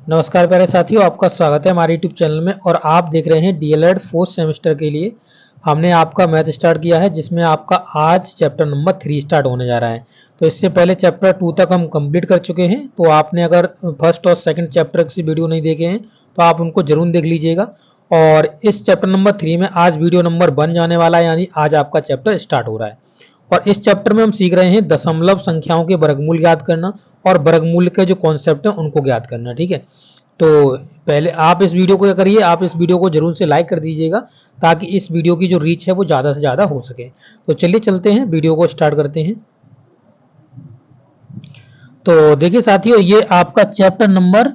नमस्कार प्यारे साथियों, आपका स्वागत है हमारे यूट्यूब चैनल में। और आप देख रहे हैं डीएलएड फोर्थ सेमेस्टर के लिए हमने आपका मैथ स्टार्ट किया है, जिसमें आपका आज चैप्टर नंबर 3 स्टार्ट होने जा रहा है। तो इससे पहले चैप्टर 2 तक हम कंप्लीट कर चुके हैं। तो आपने अगर फर्स्ट और सेकंड चैप्टर की वीडियो नहीं देखे हैं तो आप उनको जरूर देख लीजिएगा। और इस चैप्टर नंबर 3 में आज वीडियो नंबर 1 जाने वाला है, यानी आज आपका चैप्टर स्टार्ट हो रहा है। और इस चैप्टर में हम सीख रहे हैं दशमलव संख्याओं के वर्गमूल ज्ञात करना और वर्गमूल के जो कॉन्सेप्ट हैं उनको ज्ञात करना। ठीक है, तो पहले आप इस वीडियो को क्या करिए, आप इस वीडियो को जरूर से लाइक कर दीजिएगा ताकि इस वीडियो की जो रीच है वो ज़्यादा से ज़्यादा हो सके। तो चलिए चलते हैं, वीडियो को स्टार्ट करते हैं। तो देखिए साथियों, ये आपका चैप्टर नंबर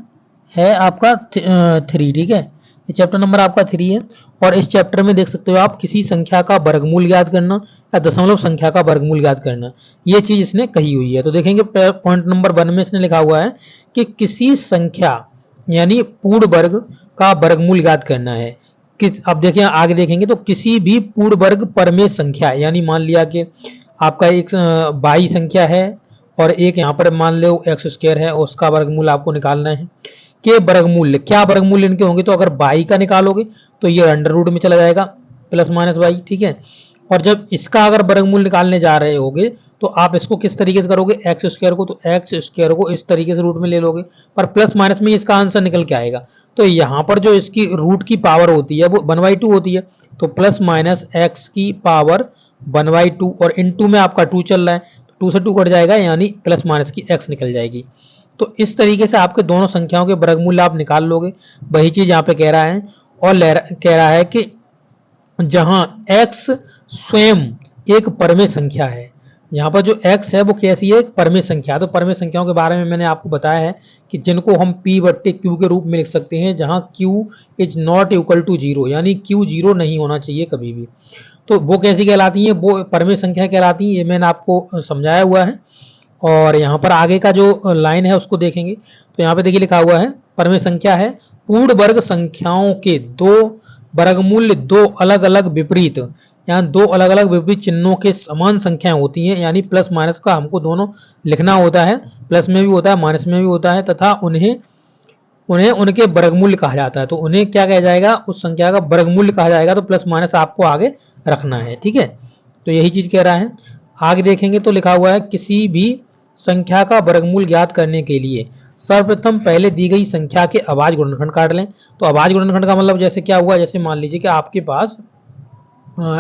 है आपका 3। ठीक है, ये चैप्टर नंबर आपका 3 है। और इस चैप्टर में देख सकते हो आप किसी संख्या का वर्गमूल ज्ञात करना या दशमलव संख्या का वर्गमूल ज्ञात करना, ये चीज इसने कही हुई है। तो देखेंगे पॉइंट नंबर 1 में इसने लिखा हुआ है कि किसी संख्या यानी पूर्ण वर्ग का वर्गमूल ज्ञात करना है। अब देखिए आगे देखेंगे तो किसी भी पूर्ण वर्ग परमेय संख्या, यानी मान लिया कि आपका एक बाई संख्या है और एक यहाँ पर मान लो एक्स स्क्वायर है, उसका वर्गमूल आपको निकालना है। के वर्गमूल्य, क्या वर्गमूल्य इनके होंगे, तो अगर बाई का निकालोगे तो ये अंडर रूट में चला जाएगा प्लस माइनस बाई। ठीक है, और जब इसका अगर वर्गमूल निकालने जा रहे होगे तो आप इसको किस तरीके से करोगे, एक्स स्क्वायर को, तो एक्स स्क्वायर को इस तरीके से रूट में ले लोगे, पर प्लस माइनस में इसका आंसर निकल के आएगा। तो यहाँ पर जो इसकी रूट की पावर होती है वो 1/2 होती है, तो प्लस माइनस एक्स की पावर 1/2, और इन टू में आपका 2 चल रहा है तो 2 से 2 कट जाएगा, यानी प्लस माइनस की एक्स निकल जाएगी। तो इस तरीके से आपके दोनों संख्याओं के वर्गमूल आप निकाल लोगे। वही चीज यहाँ पे कह रहा है, और कह रहा है कि जहां x स्वयं एक परमेय संख्या है, यहाँ पर जो x है वो कैसी है, एक परमेय संख्या। तो परमेय संख्याओं के बारे में मैंने आपको बताया है कि जिनको हम p/q के रूप में लिख सकते हैं, जहां q is not equal to 0, यानी q 0 नहीं होना चाहिए कभी भी। तो वो कैसी कहलाती है, वो परमेय संख्या कहलाती है, ये मैंने आपको समझाया हुआ है। और यहाँ पर आगे का जो लाइन है उसको देखेंगे तो यहाँ पे देखिए लिखा हुआ है, परमेय संख्या है पूर्ण वर्ग संख्याओं के दो वर्गमूल दो अलग अलग विपरीत, यहाँ दो अलग अलग विपरीत चिन्हों के समान संख्याएं होती हैं, यानी प्लस माइनस का हमको दोनों लिखना होता है, प्लस में भी होता है माइनस में भी होता है, तथा उन्हें उन्हें उनके वर्गमूल कहा जाता है। तो उन्हें क्या कहा जाएगा, उस संख्या का वर्गमूल कहा जाएगा। तो प्लस माइनस आपको आगे रखना है। ठीक है, तो यही चीज कह रहा है। आगे देखेंगे तो लिखा हुआ है किसी भी संख्या का वर्गमूल ज्ञात करने के लिए सर्वप्रथम पहले दी गई संख्या के अभाज्य गुणनखंड काट लें। तो अभाज्य गुणनखंड का मतलब जैसे क्या हुआ, जैसे मान लीजिए कि आपके पास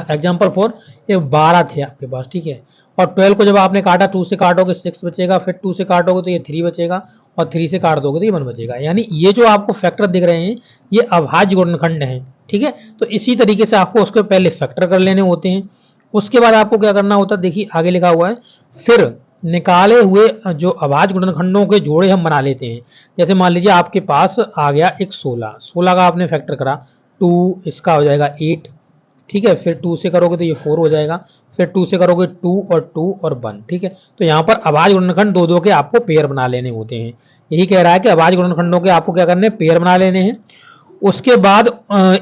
एग्जाम्पल फॉर ये 12 थे आपके पास। ठीक है, और 12 को जब आपने काटा, 2 से काटोगे 6 बचेगा, फिर 2 से काटोगे तो ये 3 बचेगा, और 3 से काट दोगे तो ये 1 बचेगा। यानी ये जो आपको फैक्टर दिख रहे हैं ये अभाज्य गुणनखंड हैं। ठीक है, तो इसी तरीके से आपको उसके पहले फैक्टर कर लेने होते हैं। उसके बाद आपको क्या करना होता है, देखिए आगे लिखा हुआ है, फिर निकाले हुए जो अभाज्य गुणनखंडों के जोड़े हम बना लेते हैं। जैसे मान लीजिए आपके पास आ गया एक 16 का आपने फैक्टर करा, 2 इसका हो जाएगा 8। ठीक है, फिर 2 से करोगे तो ये 4 हो जाएगा, फिर 2 से करोगे 2 और 2 और 1। ठीक है, तो यहाँ पर अभाज्य गुणनखंड दो दो के आपको पेयर बना लेने होते हैं। यही कह रहा है कि अभाज्य गुणनखंडों के आपको क्या करने, पेयर बना लेने हैं। उसके बाद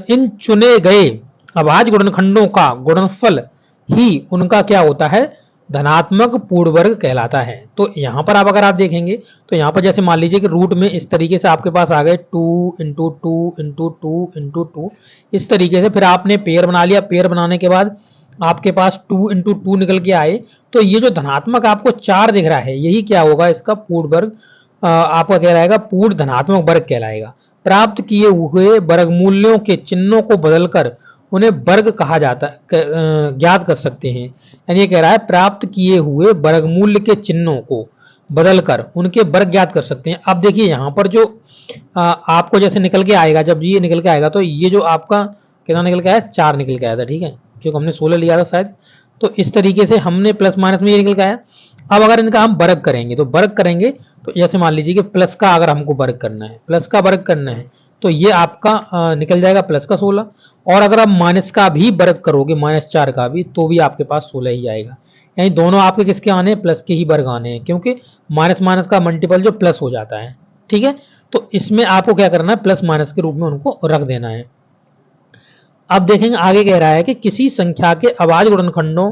इन चुने गए अभाज्य गुणनखंडों का गुणनफल ही उनका क्या होता है, धनात्मक पूर्ण वर्ग कहलाता है। तो यहाँ पर आप अगर आप देखेंगे तो यहाँ पर जैसे मान लीजिए कि रूट में इस तरीके से आपके पास आ गए 2 इंटू 2 इंटू 2 इंटू 2, इस तरीके से फिर आपने पेयर बना लिया। पेयर बनाने के बाद आपके पास 2 इंटू 2 निकल के आए, तो ये जो धनात्मक आपको 4 दिख रहा है यही क्या होगा, इसका पूर्ण वर्ग आपका कहलाएगा, पूर्ण धनात्मक वर्ग कहलाएगा। प्राप्त किए हुए वर्गमूल्यों के चिन्हों को बदलकर उन्हें वर्ग कहा जाता ज्ञात कर सकते हैं। यानी ये कह रहा है प्राप्त किए हुए वर्गमूल्य के चिन्हों को बदलकर उनके वर्ग ज्ञात कर सकते हैं। अब देखिए यहाँ पर जो आपको जैसे निकल के आएगा, जब ये निकल के आएगा तो ये जो आपका कितना निकल के आया, 4 निकल के आया था। ठीक है, क्योंकि हमने 16 लिया था शायद, तो इस तरीके से हमने प्लस माइनस में ये निकल के आया। अब अगर इनका हम वर्ग करेंगे तो वर्ग करेंगे तो जैसे मान लीजिए कि प्लस का अगर हमको वर्ग करना है, प्लस का वर्ग करना है तो ये आपका निकल जाएगा प्लस का 16, और अगर आप माइनस का भी वर्ग करोगे, -4 का भी, तो भी आपके पास 16 ही आएगा। यानी दोनों आपके किसके आने हैं, प्लस के ही वर्ग आने हैं, क्योंकि माइनस माइनस का मल्टीपल जो प्लस हो जाता है। ठीक है, तो इसमें आपको क्या करना है, प्लस माइनस के रूप में उनको रख देना है। अब देखेंगे आगे कह रहा है कि किसी संख्या के अभाज्य गुणनखंडों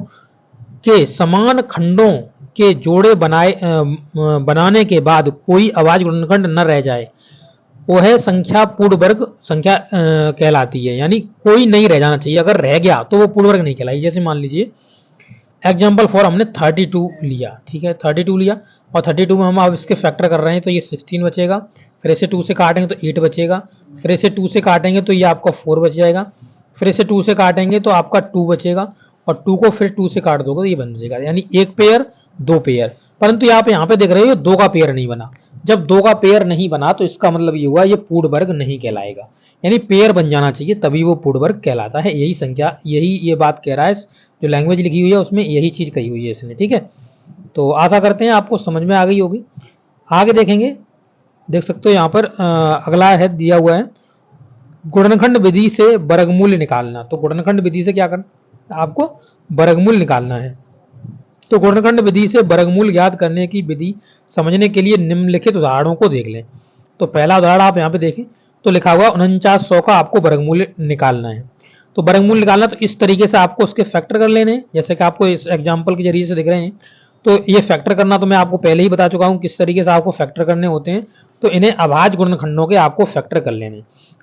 के समान खंडों के जोड़े बनाने के बाद कोई अभाज्य गुणनखंड न रह जाए वो है संख्या पूर्ण वर्ग संख्या कहलाती है, यानी कोई नहीं रह जाना चाहिए, अगर रह गया तो वो पूर्ण वर्ग नहीं कहलाई। जैसे मान लीजिए एग्जाम्पल फॉर हमने 32 लिया, ठीक है 32 लिया और 32 में हम अब इसके फैक्टर कर रहे हैं तो ये 16 बचेगा, फिर इसे 2 से काटेंगे तो 8 बचेगा, फिर इसे 2 से काटेंगे तो ये आपका 4 बच जाएगा, फिर इसे 2 से काटेंगे तो आपका 2 बचेगा और 2 को फिर 2 से काट दोगे तो ये बन जाएगा, यानी एक पेयर दो पेयर। परंतु यहाँ पे देख रहे हो दो का पेयर नहीं बना। जब दो का पेयर नहीं बना तो इसका मतलब ये हुआ ये पूर्ण वर्ग नहीं कहलाएगा, यानी पेयर बन जाना चाहिए तभी वो पूर्ण वर्ग कहलाता है। यही संख्या यही ये बात कह रहा है, जो लैंग्वेज लिखी हुई है उसमें यही चीज कही हुई है इसने, ठीक है। तो आशा करते हैं आपको समझ में आ गई होगी। आगे देखेंगे, देख सकते हो यहाँ पर अगला है दिया हुआ है गुणनखंड विधि से वर्गमूल निकालना। तो गुणनखंड विधि से क्या करना, आपको वर्गमूल निकालना है। तो गुणनखंड विधि से वर्गमूल ज्ञात करने की विधि समझने के लिए निम्नलिखित उदाहरणों को देख लें। तो पहला उदाहरण आप यहाँ पे देखें तो लिखा हुआ 4900 का आपको वर्गमूल निकालना है। तो वर्गमूल निकालना तो इस तरीके से आपको उसके फैक्टर कर लेने हैं, जैसे कि आपको इस एग्जाम्पल के जरिए से दिख रहे हैं। तो ये फैक्टर करना तो मैं आपको पहले ही बता चुका हूँ किस तरीके से आपको फैक्टर करने होते हैं। तो इन्हें अभाज्य गुणनखंडों के आपको फैक्टर कर लेने,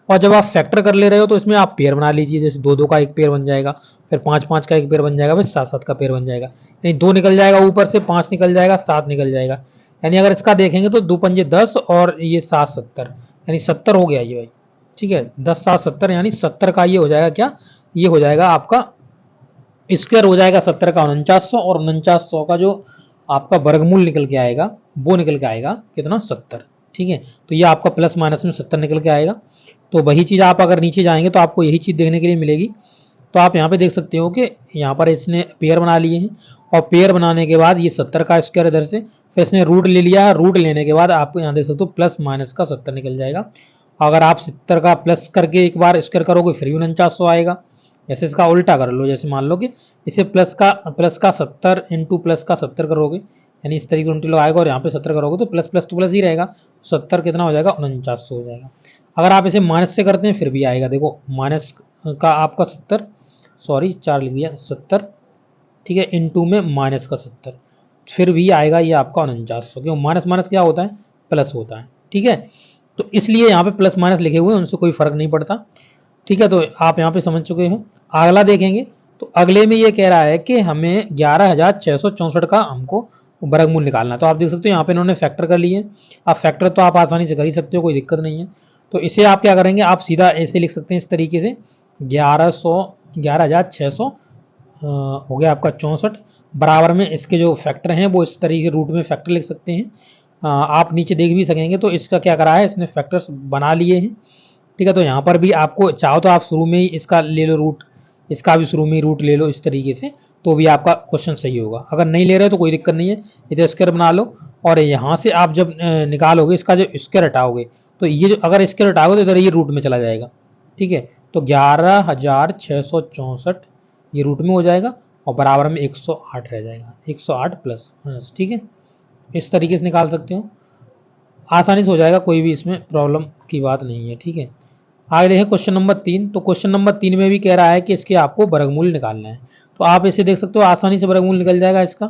और जब आप फैक्टर कर ले रहे हो तो इसमें आप पेयर बना लीजिए, जैसे 2 का एक पेयर बन जाएगा, फिर 5 का एक पेयर बन जाएगा, फिर 7 का पेयर बन जाएगा, यानी 2 निकल जाएगा ऊपर से, 5 निकल जाएगा, 7 निकल जाएगा। यानी अगर इसका देखेंगे तो 2 पंजे 10 और ये 7 70, यानी 70 हो गया ये भाई, ठीक है 10 7 70, यानी 70 का ये हो जाएगा क्या, ये हो जाएगा आपका स्क्वायर हो जाएगा 70 का 4900, और 4900 का जो आपका वर्गमूल निकल के आएगा वो निकल के आएगा कितना 70, ठीक है। तो ये आपका प्लस माइनस में 70 निकल के आएगा। तो वही चीज आप अगर नीचे जाएंगे तो आपको यही चीज देखने के लिए मिलेगी। तो आप यहाँ पे देख सकते हो कि यहाँ पर इसने पेयर बना लिए हैं, और पेयर बनाने के बाद ये 70 का स्क्वायर इधर से, फिर इसने रूट ले लिया, रूट लेने के बाद आपको यहाँ देख सकते हो प्लस माइनस का 70 निकल जाएगा। अगर आप 70 का प्लस करके एक बार स्क्वायर करोगे फिर भी 4900 आएगा। जैसे इसका उल्टा कर लो, जैसे मान लो कि इसे प्लस का 70 इंटू प्लस का 70 करोगे, यानी इस तरीके उल्टी लगाएगा और यहाँ पे 70 करोगे तो प्लस प्लस तो प्लस ही रहेगा, 70 कितना हो जाएगा 4900 हो जाएगा। अगर आप इसे माइनस से करते हैं फिर भी आएगा, देखो माइनस का आपका 70, सॉरी 4 लिख दिया 70, ठीक है, इंटू में माइनस का 70, फिर भी आएगा ये आपका 4900, क्यों माइनस माइनस क्या होता है प्लस होता है, ठीक है। तो इसलिए यहाँ पे प्लस माइनस लिखे हुए हैं, उनसे कोई फर्क नहीं पड़ता, ठीक है। तो आप यहाँ पे समझ चुके हो। अगला देखेंगे तो अगले में ये कह रहा है कि हमें 11664 का हमको वर्गमूल निकालना है। तो आप देख सकते हो यहाँ पे इन्होंने फैक्टर कर लिए। अब फैक्टर तो आप आसानी से कर ही सकते हो, कोई दिक्कत नहीं है। तो इसे आप क्या करेंगे, आप सीधा ऐसे लिख सकते हैं इस तरीके से 11600 हो गया आपका 64, बराबर में इसके जो फैक्टर हैं वो इस तरीके रूट में फैक्टर लिख सकते हैं। आप नीचे देख भी सकेंगे तो इसका क्या करा है, इसने फैक्टर्स बना लिए हैं, ठीक है। तो यहाँ पर भी आपको चाहो तो आप शुरू में ही इसका ले लो रूट, इसका भी शुरू में ही रूट ले लो इस तरीके से, तो भी आपका क्वेश्चन सही होगा। अगर नहीं ले रहे तो कोई दिक्कत नहीं है, इधर स्क्वायर बना लो, और यहाँ से आप जब निकालोगे इसका जो स्क्वायर हटाओगे तो ये जो अगर स्क्वायर हटाओगे तो इधर ये रूट में चला जाएगा, ठीक है। तो 11664 ये रूट में हो जाएगा और बराबर में 108 रह जाएगा, 108 प्लस, ठीक है। इस तरीके से निकाल सकते हो, आसानी से हो जाएगा, कोई भी इसमें प्रॉब्लम की बात नहीं है, ठीक है। आगे देखें क्वेश्चन नंबर 3। तो क्वेश्चन नंबर 3 में भी कह रहा है कि इसके आपको वर्गमूल निकालना है। तो आप इसे देख सकते हो आसानी से वर्गमूल निकल जाएगा इसका,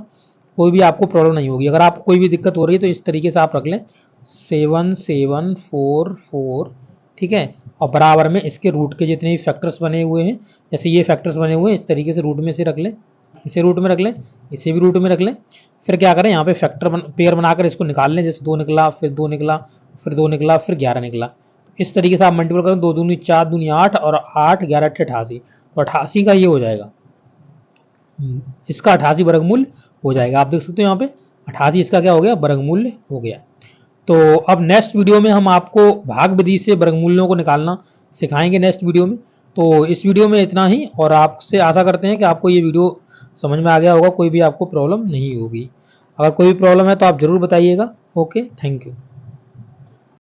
कोई भी आपको प्रॉब्लम नहीं होगी। अगर आपको कोई भी दिक्कत हो रही है तो इस तरीके से आप रख लें 7744, ठीक है, और बराबर में इसके रूट के जितने भी फैक्टर्स बने हुए हैं, जैसे ये फैक्टर्स बने हुए हैं इस तरीके से रूट में से रख लें, इसे रूट में रख लें, इसे भी रूट में रख लें। फिर क्या करें, यहाँ पे फैक्टर पेयर बनाकर इसको निकाल लें, जैसे 2 निकला, फिर 2 निकला, फिर 2 निकला, फिर 11 निकला। इस तरीके से आप मल्टीपल करें, 2 दूनी 4 दूनी 8 और 8 11 88, तो 88 का ये हो जाएगा, इसका 88 वर्गमूल हो जाएगा। आप देख सकते हो यहाँ पे 88 इसका क्या हो गया, वर्गमूल हो गया। तो अब नेक्स्ट वीडियो में हम आपको भाग विधि से वर्गमूलों को निकालना सिखाएंगे नेक्स्ट वीडियो में। तो इस वीडियो में इतना ही, और आपसे आशा करते हैं कि आपको ये वीडियो समझ में आ गया होगा, कोई भी आपको प्रॉब्लम नहीं होगी। अगर कोई भी प्रॉब्लम है तो आप जरूर बताइएगा। Okay, thank you.